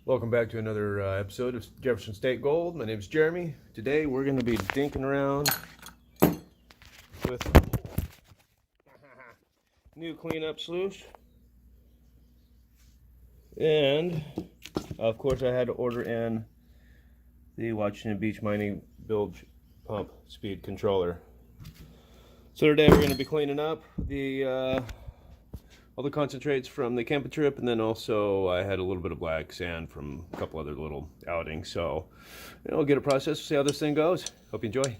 Welcome back to another episode of Jefferson State Gold. My name is Jeremy. Today we're going to be dinking around with new cleanup sluice. And of course I had to order in the Washington Beach Mining Bilge pump speed controller. So today we're going to be cleaning up the all the concentrates from the camping trip, and then also I had a little bit of black sand from a couple other little outings. So, we'll get a process, see how this thing goes. Hope you enjoy.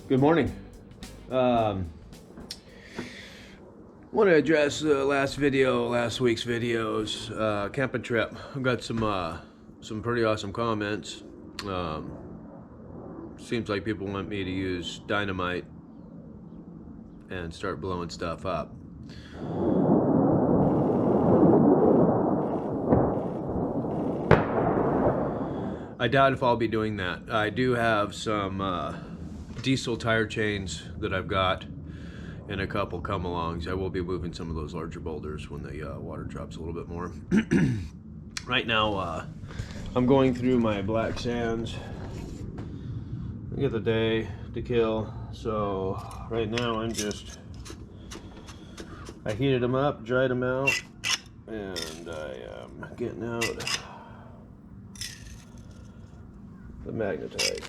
Good morning. Want to address the last week's videos, camping trip. I've got some pretty awesome comments. Seems like people want me to use dynamite and start blowing stuff up. I doubt if I'll be doing that. I do have some diesel tire chains that I've got and a couple come-alongs. I will be moving some of those larger boulders when the water drops a little bit more. Right now I'm going through my black sands. I get the day to kill, so right now I heated them up, dried them out, and I am getting out the magnetite.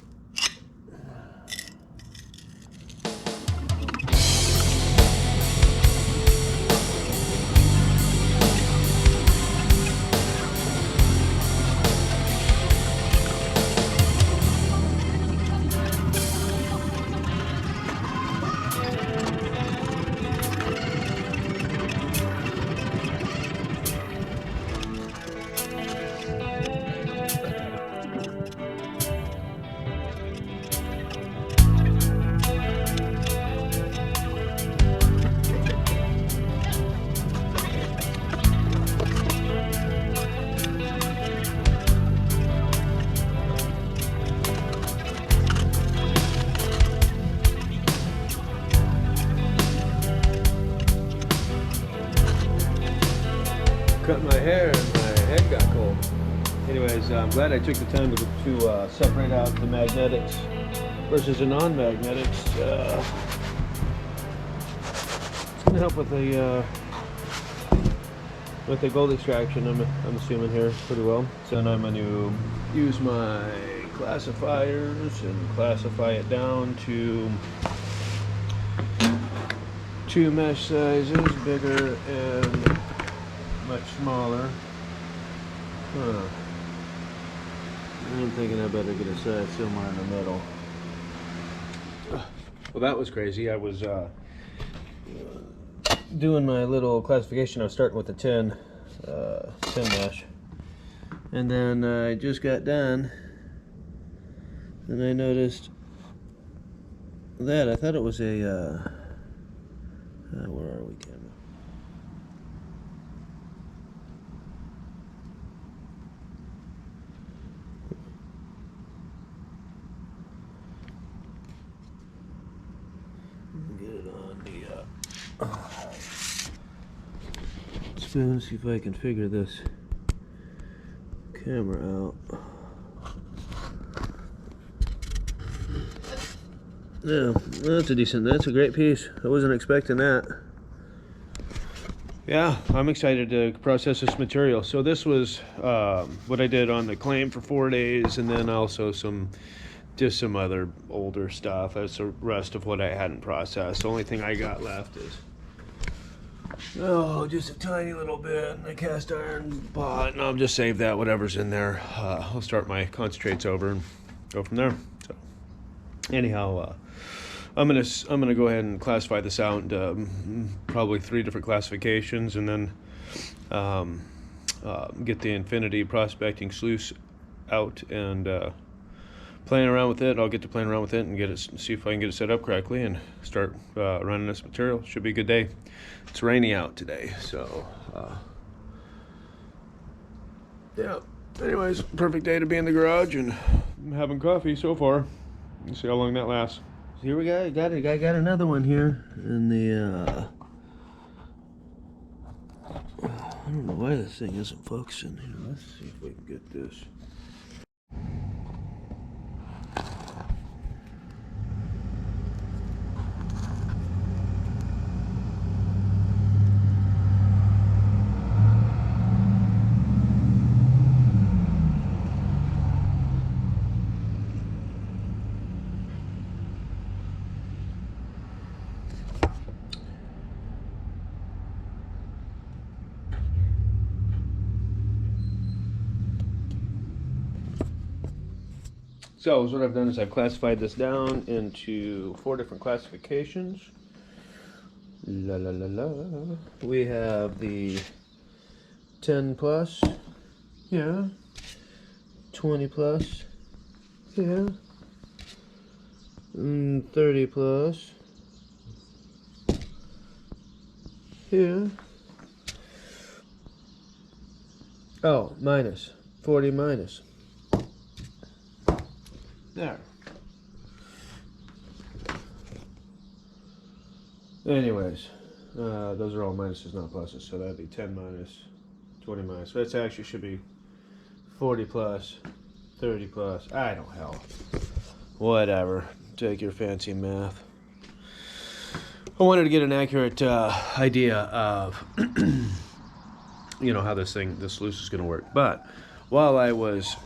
Cut my hair and my head got cold. Anyways, I'm glad I took the time to separate out the magnetics versus the non-magnetics. It's going to help with the gold extraction. I'm assuming here pretty well. So then I'm going to use my classifiers and classify it down to 2 mesh sizes, bigger and much smaller. I'm thinking I better get a size somewhere in the middle. Well, that was crazy. I was doing my little classification. I was starting with the 10 mesh, and then I just got done, and I noticed that I thought it was a where are we, camera? Get it on the spoon, see if I can figure this camera out. Yeah, that's a great piece. I wasn't expecting that. Yeah, I'm excited to process this material. So this was what I did on the claim for 4 days, and then also just some other older stuff. That's the rest of what I hadn't processed. The only thing I got left is just a tiny little bit in the cast iron pot, and I'll just save that, whatever's in there. I'll start my concentrates over and go from there. So anyhow, I'm gonna go ahead and classify this out into probably 3 different classifications, and then get the Infinity Prospecting Sluice out and playing around with it. I'll get to playing around with it and see if I can get it set up correctly and start running this material. Should be a good day. It's rainy out today, so yeah. Anyways, perfect day to be in the garage and I'm having coffee so far. Let's see how long that lasts. So here we go. I got another one here in the. I don't know why this thing isn't focusing here. Let's see if we can get this. So what I've done is I've classified this down into 4 different classifications. La la la la. We have the 10 plus, yeah. 20 plus, yeah. 30 plus, yeah. Oh, minus, 40 minus. There. Anyways, those are all minuses, not pluses, so that'd be 10 minus, 20 minus. So that actually should be 40 plus, 30 plus. I don't know. Whatever. Take your fancy math. I wanted to get an accurate idea of, you know, how this sluice is going to work. But while I was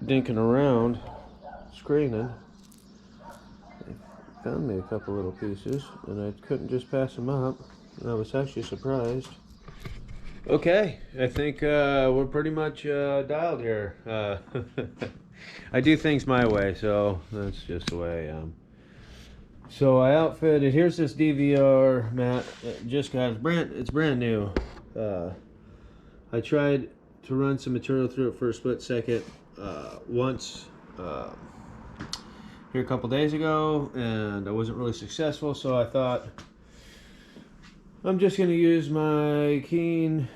dinking around, screening, I found me a couple little pieces and I couldn't just pass them up, and I was actually surprised. Okay, I think we're pretty much dialed here. I do things my way, so that's just the way I am. So I outfitted, here's this DVR mat, just got, it's brand new. I tried to run some material through it for a split second once here a couple days ago, and I wasn't really successful, so I thought I'm just going to use my Keen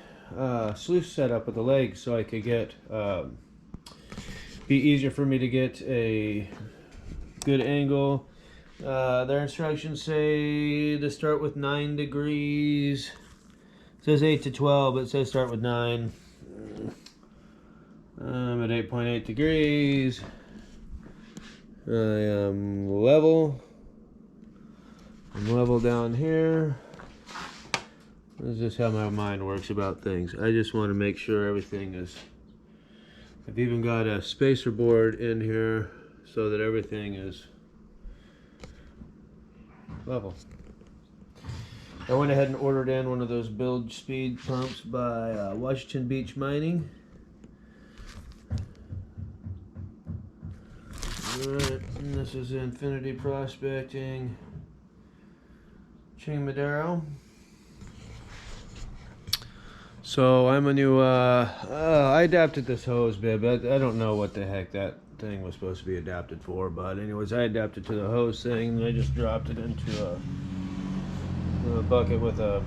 sluice setup with the legs so I could get be easier for me to get a good angle. Their instructions say to start with 9 degrees. It says 8 to 12, but it says start with 9. I'm at 8.8 degrees. I am level. I'm level down here. This is just how my mind works about things. I just want to make sure everything is... I've even got a spacer board in here so that everything is level. I went ahead and ordered in one of those Bilge speed pumps by Washington Beach Mining. Alright, and this is Infinity Prospecting Chain Madero. So I'm a new, I adapted this hose bib. I don't know what the heck that thing was supposed to be adapted for, but anyways, I adapted to the hose thing, and I just dropped it into a bucket with a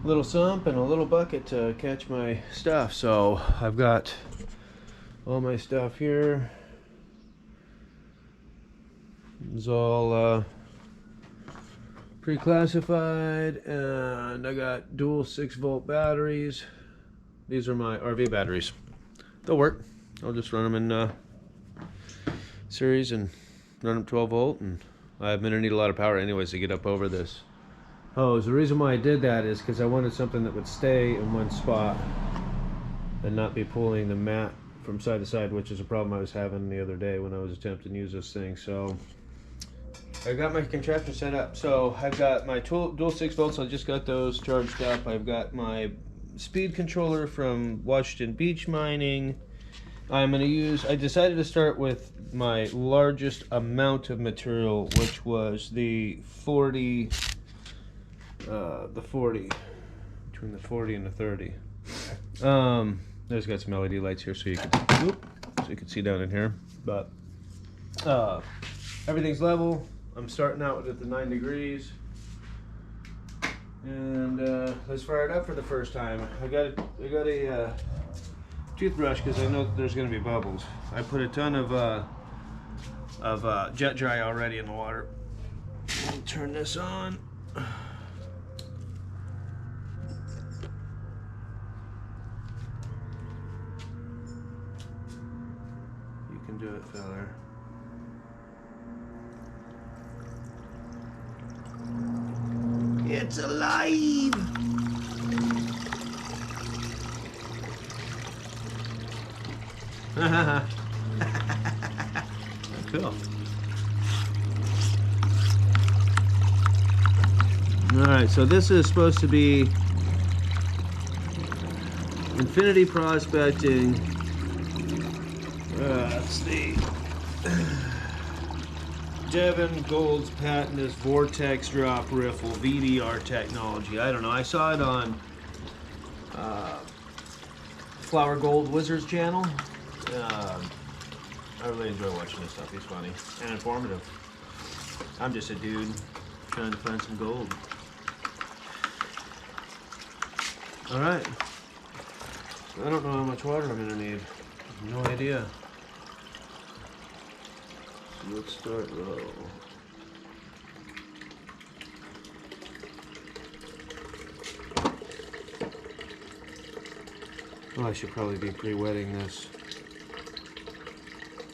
little sump and a little bucket to catch my stuff. So I've got all my stuff here. It's all pre-classified, and I got dual 6-volt batteries. These are my RV batteries. They'll work. I'll just run them in series and run them 12 volt, and I'm gonna need a lot of power anyways to get up over this hose. The reason why I did that is because I wanted something that would stay in one spot and not be pulling the mat from side to side, which is a problem I was having the other day when I was attempting to use this thing. So I've got my contraption set up. So I've got my dual 6 volts. I just got those charged up. I've got my speed controller from Washington Beach Mining. I'm going to use, I decided to start with my largest amount of material, which was the 40, between the 40 and the 30. There's got some LED lights here so you can, whoop, as you can see down in here. But everything's level. I'm starting out at the 9 degrees. And let's fire it up for the first time. I got a toothbrush because I know that there's going to be bubbles. I put a ton of jet dry already in the water. I'll turn this on. You can do it, feller. It's alive! Cool. Alright, so this is supposed to be infinity prospecting. Let's see. Devin Gold's patent is Vortex drop Riffle VDR technology. I don't know. I saw it on Flower Gold Wizard's channel. I really enjoy watching this stuff. He's funny and informative. I'm just a dude trying to find some gold. All right. I don't know how much water I'm gonna need. No idea. So let's start low. Oh, I should probably be pre-wetting this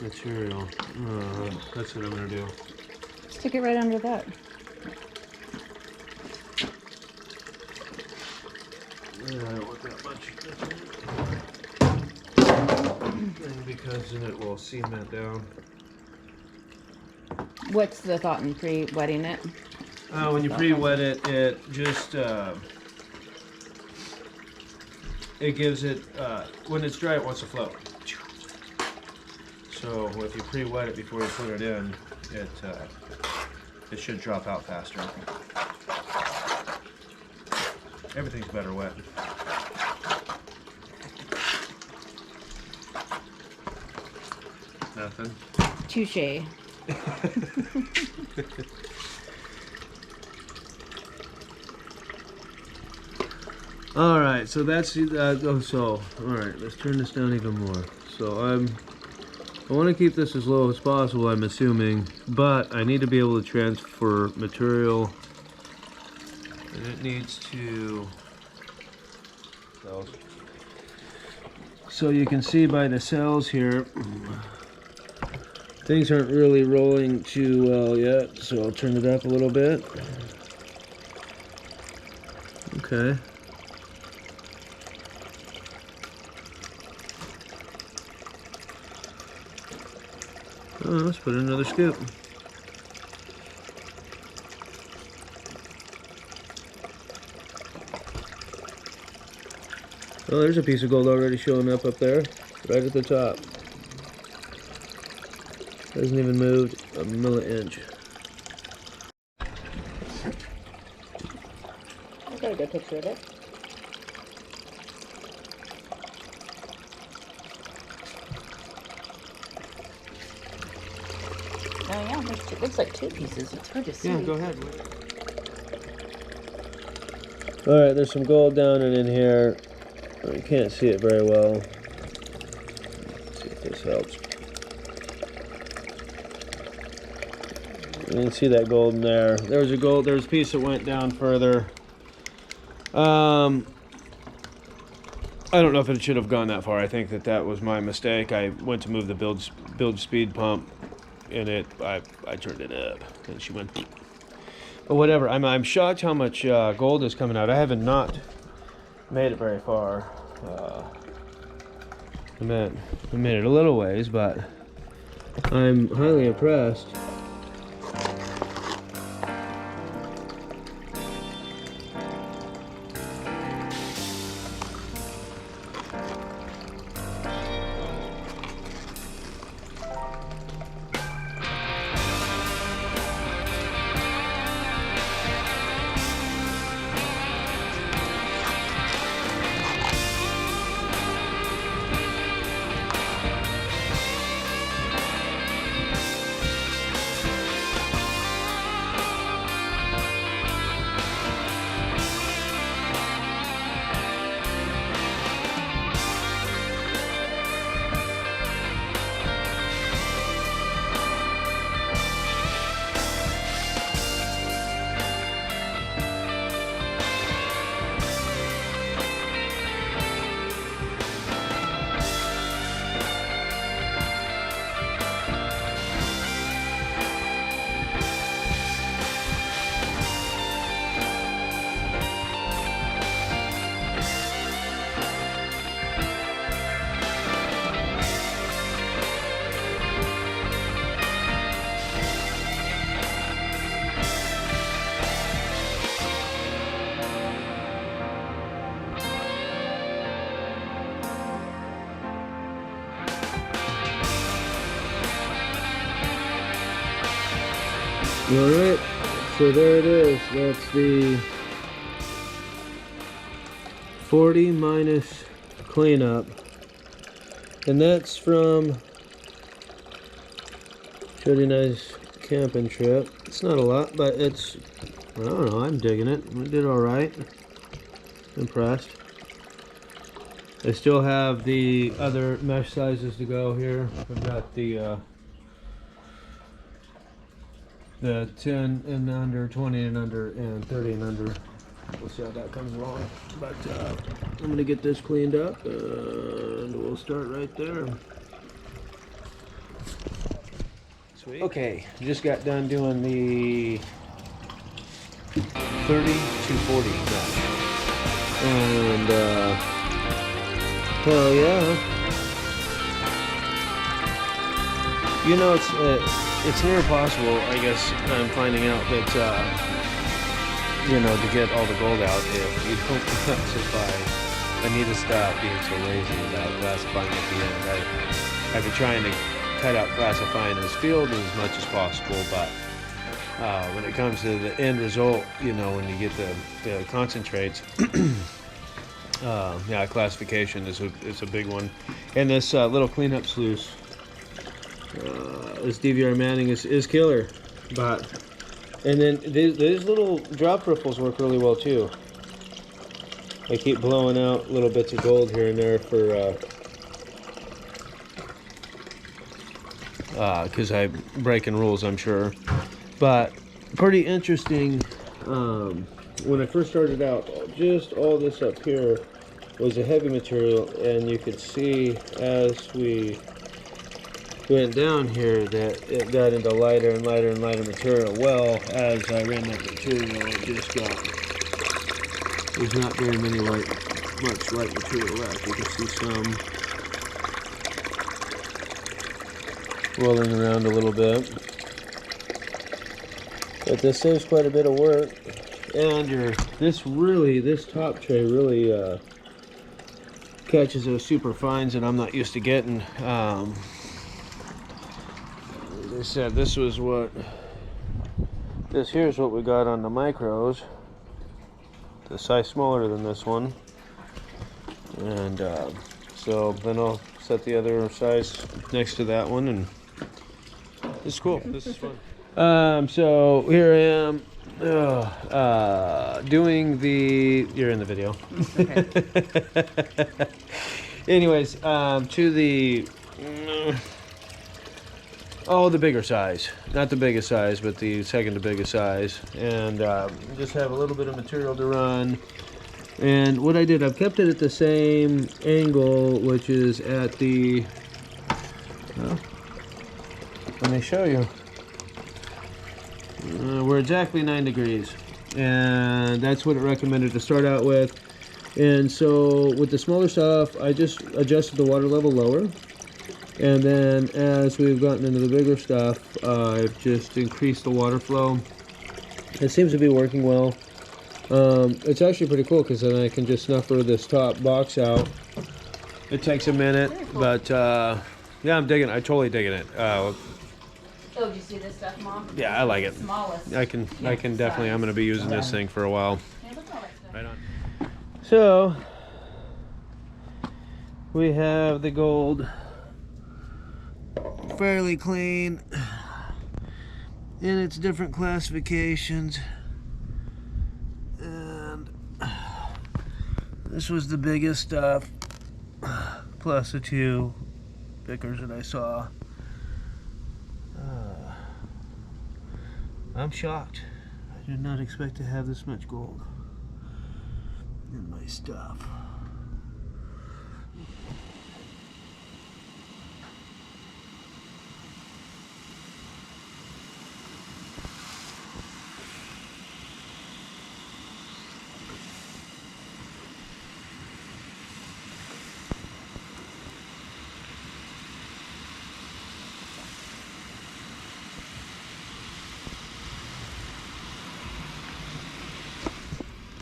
material. That's what I'm gonna do. Stick it right under that. I don't want that much. Because then it will cement down. What's the thought in pre-wetting it? When you pre-wet it, it just it gives it when it's dry, it wants to float. So if you pre-wet it before you put it in, it should drop out faster. Everything's better wet. Nothing. Touche. All right, so that's all right, let's turn this down even more. So I want to keep this as low as possible, I'm assuming, but I need to be able to transfer material, and it needs to. So you can see by the cells here, things aren't really rolling too well yet, so I'll turn it up a little bit. Okay. Oh, let's put in another scoop. Oh, there's a piece of gold already showing up there, right at the top. Hasn't even moved a milli-inch. I got a good picture of it. Oh yeah, it looks like two pieces. It's hard to see. Yeah, go ahead. All right, there's some gold down and in here. You can't see it very well. Let's see if this helps. You can see that gold in there. There's a piece that went down further. I don't know if it should have gone that far. I think that was my mistake. I went to move the Bilge speed pump, and I turned it up, and she went. But whatever. I'm shocked how much gold is coming out. I haven't not made it very far. I made it a little ways, but I'm highly impressed. Alright, so there it is. That's the 40 minus cleanup. And that's from pretty nice camping trip. It's not a lot, but it's, I don't know, I'm digging it. We did alright. Impressed. I still have the other mesh sizes to go here. I've got the 10 and under, 20 and under, and 30 and under. We'll see how that comes along. But I'm gonna get this cleaned up, and we'll start right there. Sweet. Okay, just got done doing the 30 to 40 mesh, and hell yeah. You know, it's near impossible, I guess, I'm finding out that, you know, to get all the gold out if you don't classify. I need to stop being so lazy about classifying at the end. I've been trying to cut out classifying as field as much as possible, but when it comes to the end result, you know, when you get the concentrates, yeah, classification is a big one. And this little cleanup sluice, this DVR manning is killer. But and then these little drop riffles work really well too. I keep blowing out little bits of gold here and there for because I'm breaking rules, I'm sure. But pretty interesting. When I first started out, just all this up here was a heavy material, and you could see as we went down here that it got into lighter and lighter and lighter material. Well, as I ran that material, it just got, there's not very much light material left. You can see some rolling around a little bit, but this saves quite a bit of work. And this top tray really catches those super fines that I'm not used to getting. As I said, this here's what we got on the micros. The size smaller than this one, and so then I'll set the other size next to that one, and it's cool. This is fun. So here I am. Doing the, you're in the video. Okay. Anyways, to the the bigger size, not the biggest size, but the second to biggest size, and just have a little bit of material to run. And what I did, I've kept it at the same angle, which is at the, well, let me show you. We're exactly 9 degrees, and that's what it recommended to start out with. And so with the smaller stuff, I just adjusted the water level lower, and then as we've gotten into the bigger stuff, I've just increased the water flow. It seems to be working well. It's actually pretty cool because then I can just snuffer this top box out. It takes a minute, but yeah, I'm digging it. I'm totally digging it. Oh, did you see this stuff, Mom? Yeah, I like it. Smallest. I can definitely, I'm going to be using this thing for a while. Yeah, look at all that stuff. Right on. So, we have the gold fairly clean in its different classifications. And this was the biggest stuff, plus the 2 pickers that I saw. I'm shocked. I did not expect to have this much gold in my stuff.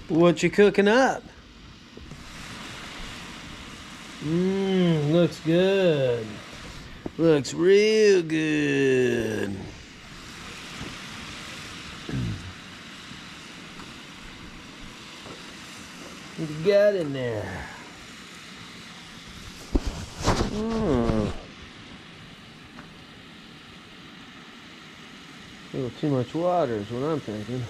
What you cooking up? Looks good. Looks real good. What you got in there? A little too much water is what I'm thinking.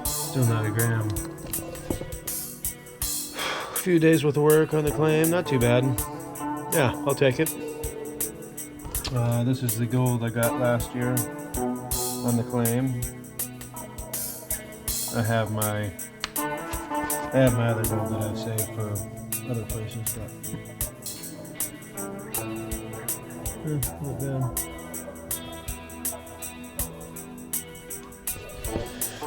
Still not a gram. A few days worth of work on the claim, not too bad. Yeah, I'll take it. This is the gold I got last year on the claim. I have my other gold that I've saved for other places, but not bad.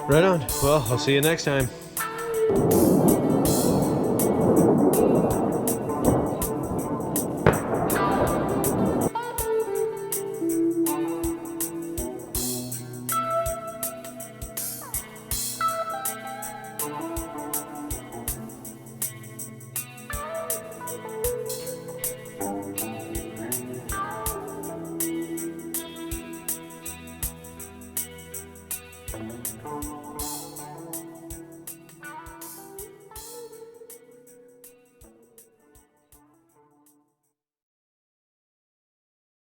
Right on. Well, I'll see you next time.